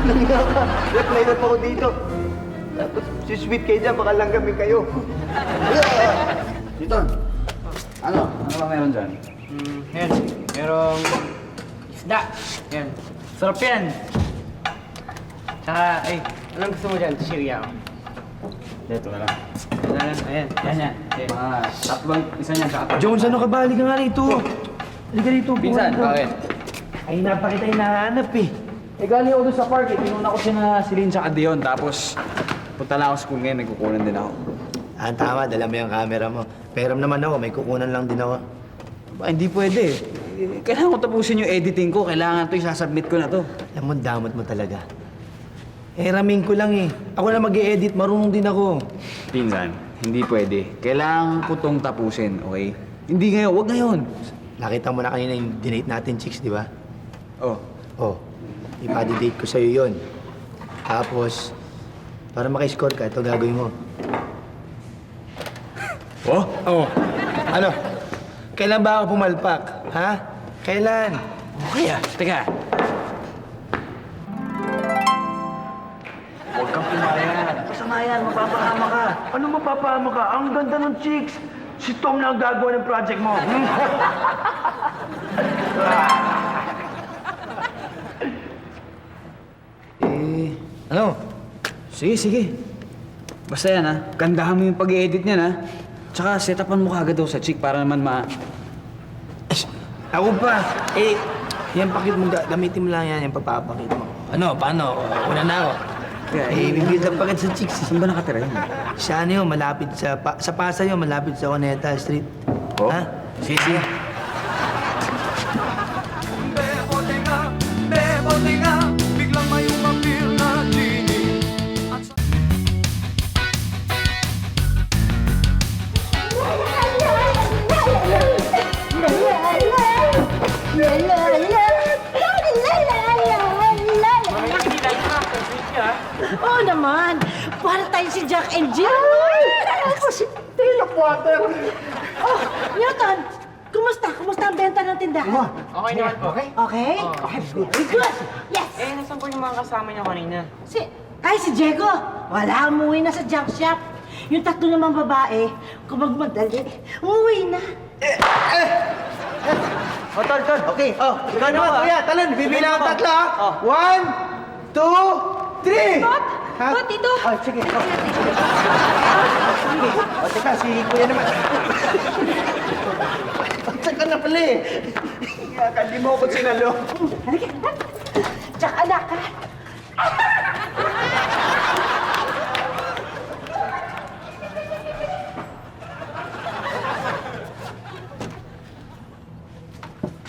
Nangyaka. Naklay na pa ako dito. Tapos si sweet kayo dyan, baka langgamin kayo. Dito. Ano ba meron dyan? Yan, merong isda. Yan. Sarap yan. Tsaka, ay, anong gusto mo dyan? Siriya. Dito na lang. Ayan, yan. Mga tatlong isa niyan sa ato. Jones, ano ka ba? Halika nga rito. Halika rito. Pinsan, bakit? Ay, napakita hinahanap eh. Eh, galing ako doon sa park eh. Pinuna ko siya na si Lynn tsaka Dion. Tapos, punta lang ako sa school ngayon. May kukunan din ako. Tama, dala mo yung camera mo. Pero naman ako, may kukunan lang din ako. Ba, hindi pwede eh. Kailangan ko tapusin yung editing ko. Kailangan to, isasubmit ko na to. Alam mo, damot mo talaga. Ramin ko lang eh. Ako na mag-i-edit, marunong din ako. Pinsan, hindi pwede. Kailangan ko tong tapusin, okay? Hindi ngayon, wag ngayon. Nakita mo na kanina yung dinate natin, chicks, di ba? Oh, Oh, ipa-date ko sa'yo yun. Tapos, para makiscore ka, ito gagawin mo. oh? Oh, ano? Kailan ba ako pumalpak? Ha? Kailan? Okay ah. Teka. Huwag kang pumayat. Masama yan, mapapahama ka. Ano mapapahama ka? Ang ganda ng chicks. Si Tom na ang gagawa ng project mo. Ano? Sige, sige. Basta yan ha. Gandahan mo yung pag-i-edit niyan ha. Tsaka set-upan mo kagad daw sa chick para naman Ako pa. Yan pakit mo, gamitin mo lang yan, yung pagpapakit mo. Ano, paano? Una na ako. Bibigil ang pakit sa chicks. Saan ba nakatira yun? Sa ano yun, malapit sa Pasay yun, malapit sa Oneta Street. Oh? Ha? Sige, sige. Oo naman. Para tayo si Jack and Jill. Oh, Newton. Kumusta? Kumusta ang benta ng tindahan? Okay naman po. Okay? Very good. Yes. Nasaan po yung mga kasama niyo kanina? Si Diego. Wala, umuwi na sa junk shop. Yung tatlo namang babae, kung magmadali, umuwi na. Tol. Okay. Ikaw naman, kuya. Talon, bibilang ang tatlo, ha? 1, 2, 3! Ba't dito? Sige. Teka, si kuya naman. Saka na pala eh. Hindi mo ako sinalo. Jack, anak ka.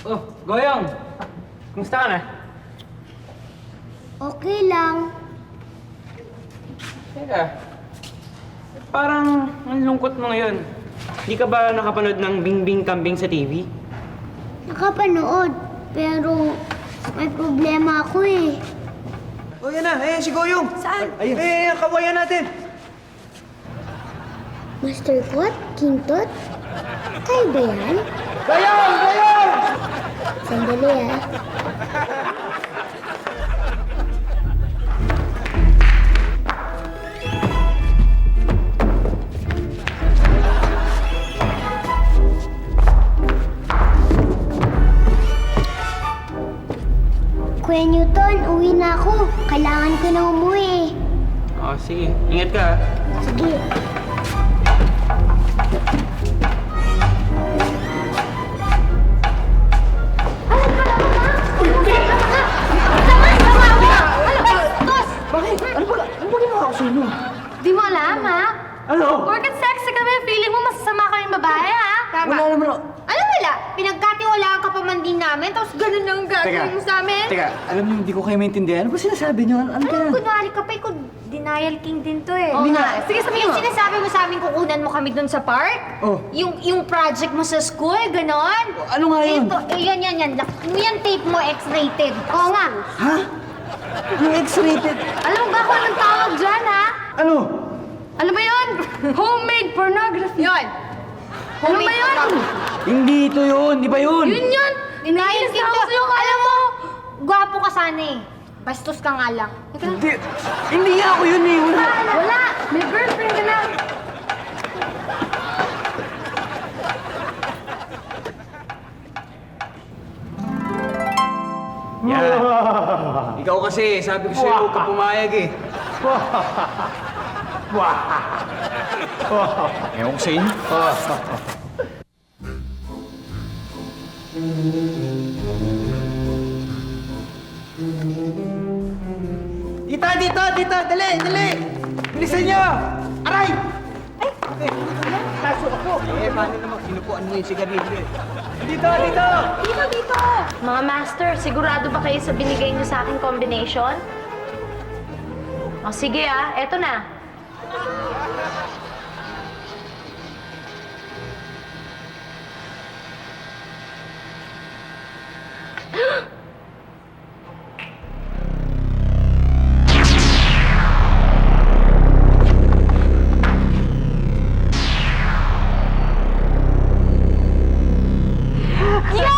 Oh, Goyong! Kumusta ka na? Okay lang. Teka, parang ang lungkot mo ngayon. Hindi ka ba nakapanood ng Bingbing Kambing sa TV? Nakapanood, pero may problema ako eh. Oh, yan na. Si Goyong. Saan? Kawayan natin. Master Kot? King Tot? Kayo ba yan? Gayong! Sandali ah. Kuya Newton, uwi na ako. Kailangan ko na umuwi. Oh, sige. Ingat ka. Sige. Di mo alam, ha? Ano? Porket sexy kami, feeling mo masasama kaming babae, ha? Tama. Wala naman. Alam wala, pinagkatiwalaan ka pa man din namin, tapos ganun ang gagawin mo sa amin. Teka, alam niyo, hindi ko kayo maintindihan. Ano ba sinasabi niyo? Ano ba yan? Kunwari ka pa, ikaw, denial king din to eh. Oo nga. Sige, sabihin mo. Yung sinasabi mo sa amin, kukunan mo kami dun sa park? Oh. Yung project mo sa school, ganon? Ano nga yun? Ito, yan. Yung tape mo, X-rated. Oo nga. Ha? Yung X-rated? Alam mo ba kung anong tawag dyan, ha? Ano? Ano ba yun? Homemade pornography. Yun. Ano ba yun? Hindi ito yun. Di ba yun? Yun. Denial king to. Alam mo, gwapo ka sana eh. Bastos ka nga lang. ka. Hindi nga ako yun eh. Wala. Wala! May girlfriend ka na! Yan. Ikaw kasi, sabi ko sa'yo, huwag ka pumayag eh. Ewan ko sa inyo. Dito! Dali! Bilisan niyo! Aray! Paano naman kinukuan mo yung sigarilyo eh? Dito! Dito! Mga master, sigurado ba kayo sa binigay niyo sa aking combination? O sige eto na.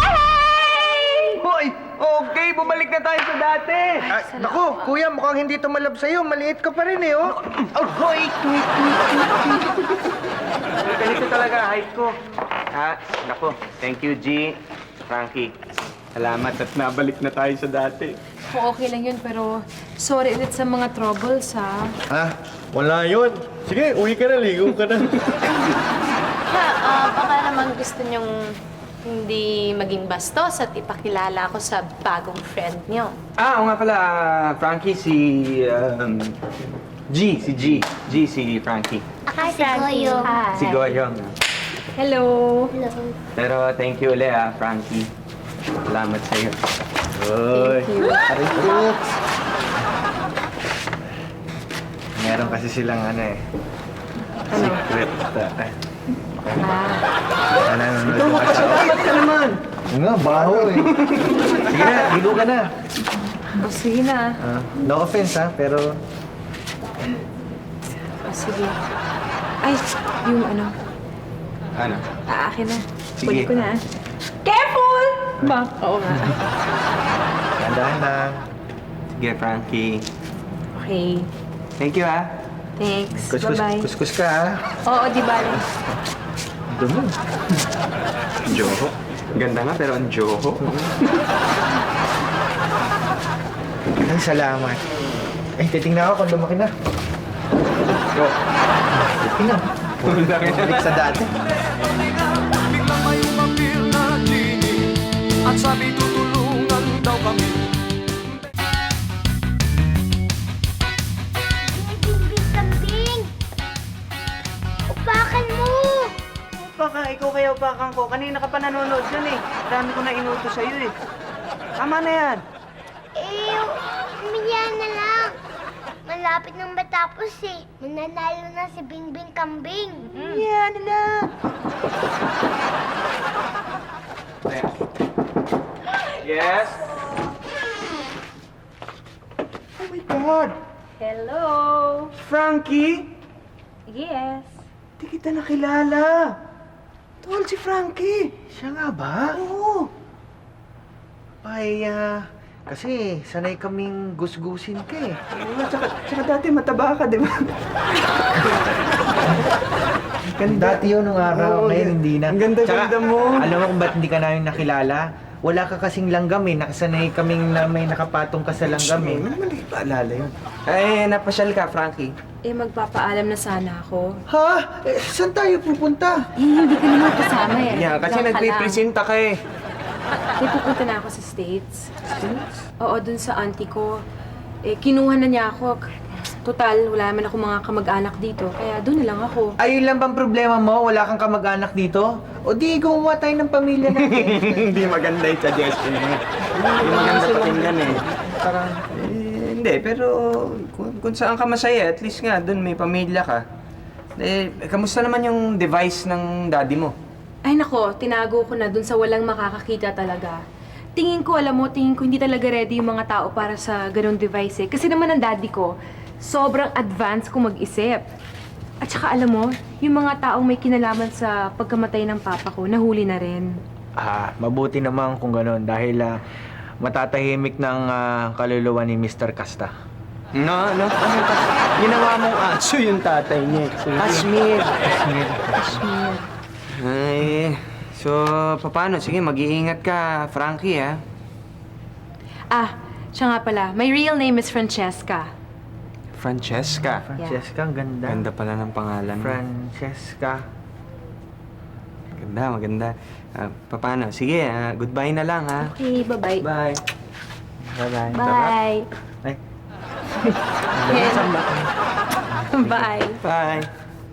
Yay! Hoy! Okay, bumalik na tayo sa dati! Naku, kuya, mukhang hindi tumalab sa'yo. Maliit ka pa rin eh, oh. Hoy! Ganito talaga height ko. Naku, thank you, G. Frankie. Salamat at nabalik na tayo sa dati. Okay lang yun, pero sorry ulit sa mga troubles, ha? Ha? Wala yun. Sige, uwi ka na, ligo ka na. Baka naman gusto niyong hindi maging bastos at ipakilala ako sa bagong friend niyo. Oo nga pala, Frankie, si G, si Frankie. Hi, Frankie. Hi. Si Goyong. Hello! Pero thank you ulit, Frankie. Salamat sa'yo. Thank you. Meron kasi silang secret. Ikaw mapasalamat ka naman. Nga, baho eh. Sige na, ligo ka na. O, sige na. No offense, ha, pero... O, sige. Ay, yung ano, Ano? aakin na. Sige. Kunin ko na, Careful! Ba? Oo nga. Tandaan lang. Sige, Frankie. Okay. Thank you, Thanks. Bye-bye. Kuskus ka, ha. Oo, di bale. Dumo. Joho. Ganda nga, pero ang joho. Ay, salamat. Ay, titingnan ako kung lumaki na. Yo. Lumaki na. Bumalik sa dati. Biglang may umapil na genie at sabi tutulungan daw kami. Kambing! Upakan mo! Baka ikaw kaya upakan ko. Kanina ka pa nanonood dyan eh. Dami ko na inuto sa'yo eh. Tama na yan. Umiya na lang. Malapit nang matapos eh. Mananalo na si Bingbing Kambing. Yan na. Yes? Oh my God! Hello! Frankie? Yes. Di kita nakilala. Tol, si Frankie. Siya nga ba? Oo. Ay, kasi sanay kaming gusgusin ka eh. Tsaka dati mataba ka, di ba? Dati yun nung araw, Oo, ngayon hindi na. ang ganda-ganda Tsaka, mo. Alam mo kung ba't hindi ka namin nakilala? Wala ka kasing langgam eh. Nakasanay kaming na may nakapatong ka sa langgam eh. Hindi pa alala yun. Ay, napasyal ka, Frankie. Eh, magpapaalam na sana ako. Ha? Eh, saan tayo pupunta? Hindi ka naman kasama eh. Yeah, kasi Diyan ka lang. nagpipresenta ka eh. Eh, pupunta na ako sa States. Oo, dun sa auntie ko. Eh, kinuha na niya ako. Total, wala naman ako mga kamag-anak dito. Kaya doon na lang ako. Ayun lang bang problema mo? Wala kang kamag-anak dito? O di, gumawa tayo ng pamilya natin. Hindi maganda yung suggestion mo. Hindi maganda pakinggan eh. Parang, Hindi, pero kung saan ka masaya, at least nga, doon may pamilya ka. Eh, kamusta naman yung device ng daddy mo? Ay nako, tinago ko na dun sa walang makakakita talaga. Tingin ko hindi talaga ready yung mga tao para sa ganung device eh. Kasi naman ang daddy ko, sobrang advanced kung mag-isip. At saka alam mo, yung mga taong may kinalaman sa pagkamatay ng papa ko, nahuli na rin. mabuti naman kung gano'n dahil matatahimik ng kaluluwa ni Mr. Casta. No, ano? Ginawa mong aso yung tatay niya. Kashmir. Ay, so, paano? Sige, mag-iingat ka, Frankie, ha? Ah, siya nga pala. My real name is Francesca. Francesca. Francesca, ang ganda. Ganda pala ng pangalan. Francesca. Maganda, maganda. Paano? Sige, goodbye na lang, ha? Okay, bye-bye. Bye. Bye-bye. Bye. Ay. Bye. Bye.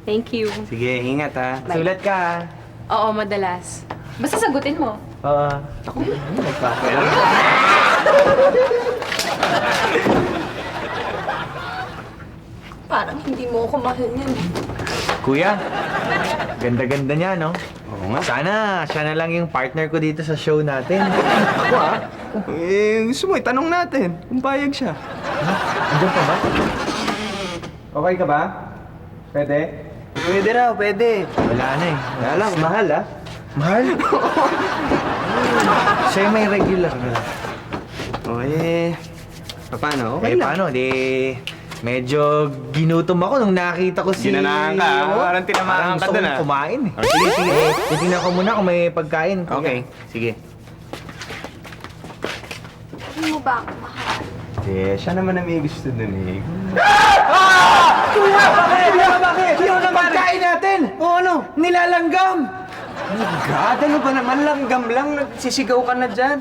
Thank you. Sige, ingat, ha? Bye. Sulat ka, ah. Oo, madalas. Basta sagutin mo. Oo. Parang hindi mo ako mahal niyan. Kuya, ganda-ganda niya, no? Oo nga. Sana siya na lang yung partner ko dito sa show natin. Ako gusto mo, itanong natin kung payag siya. Andiyan pa ba? Okay ka ba? Pwede? Pwede raw, pwede. Wala na eh. Wala lang, mahal ah. Mahal? Siya yung may regular na. O, paano? Okay Eh, lang. paano? Di, medyo ginutom ako nung nakita ko si... Ginanahan ka, ah. Oo. Parang tinamaan ka gusto dun, kong ah. kumain eh. Sige, sige. Titignan ko muna kung may pagkain. kuya. Okay, sige. Hindi mo ba ako mahal? Eh, siya naman ang may gusto dun eh. Bakit? Yun ang pagkain natin! O ano? Nilalanggam! Oh God, ano ba naman? Langgam lang, nagsisigaw ka na dyan.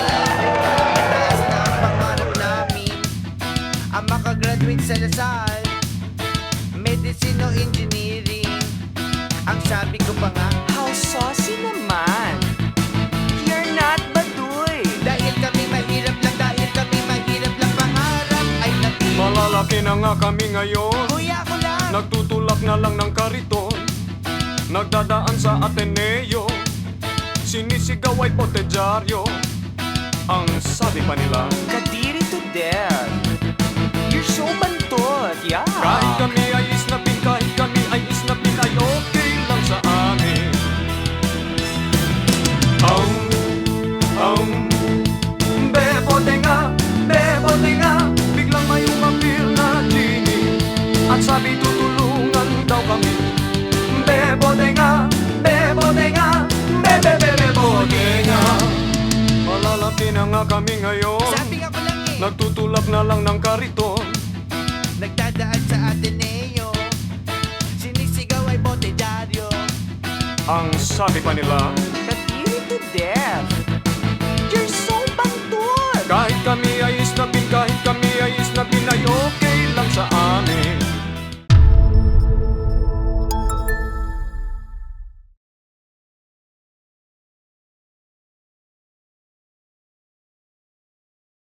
Taas na ang pangarap namin ang makagraduate sa Lasal, Medicine o Engineering. Ang sabi ko pa nga, How saucy naman! You're not Baduy! dahil kami mahirap lang, pangarap ay natin. Malalaki na nga kami ngayon. Kuya ko lang, Nagtutulak na lang ng kariton. Nagdadaan sa Ateneo. Sinisigaw ay potedyaryo. Ang sabi pa nila, Kadiri to death! You're so bantot, yeah! kahit kami ay isnapin, kahit kami ay isnapin, ay okay lang sa amin. Bebote nga, biglang may umapil na genie. At sabi tutulungan daw kami. Bebote nga, bebote nga. Malalaki na nga kami ngayon. sabi nga ko lang eh, Nagtutulak na lang ng kariton. nagdadaan sa Ateneo. Sinisigaw ay botedyaryo. Ang sabi pa nila, Kadiri to death!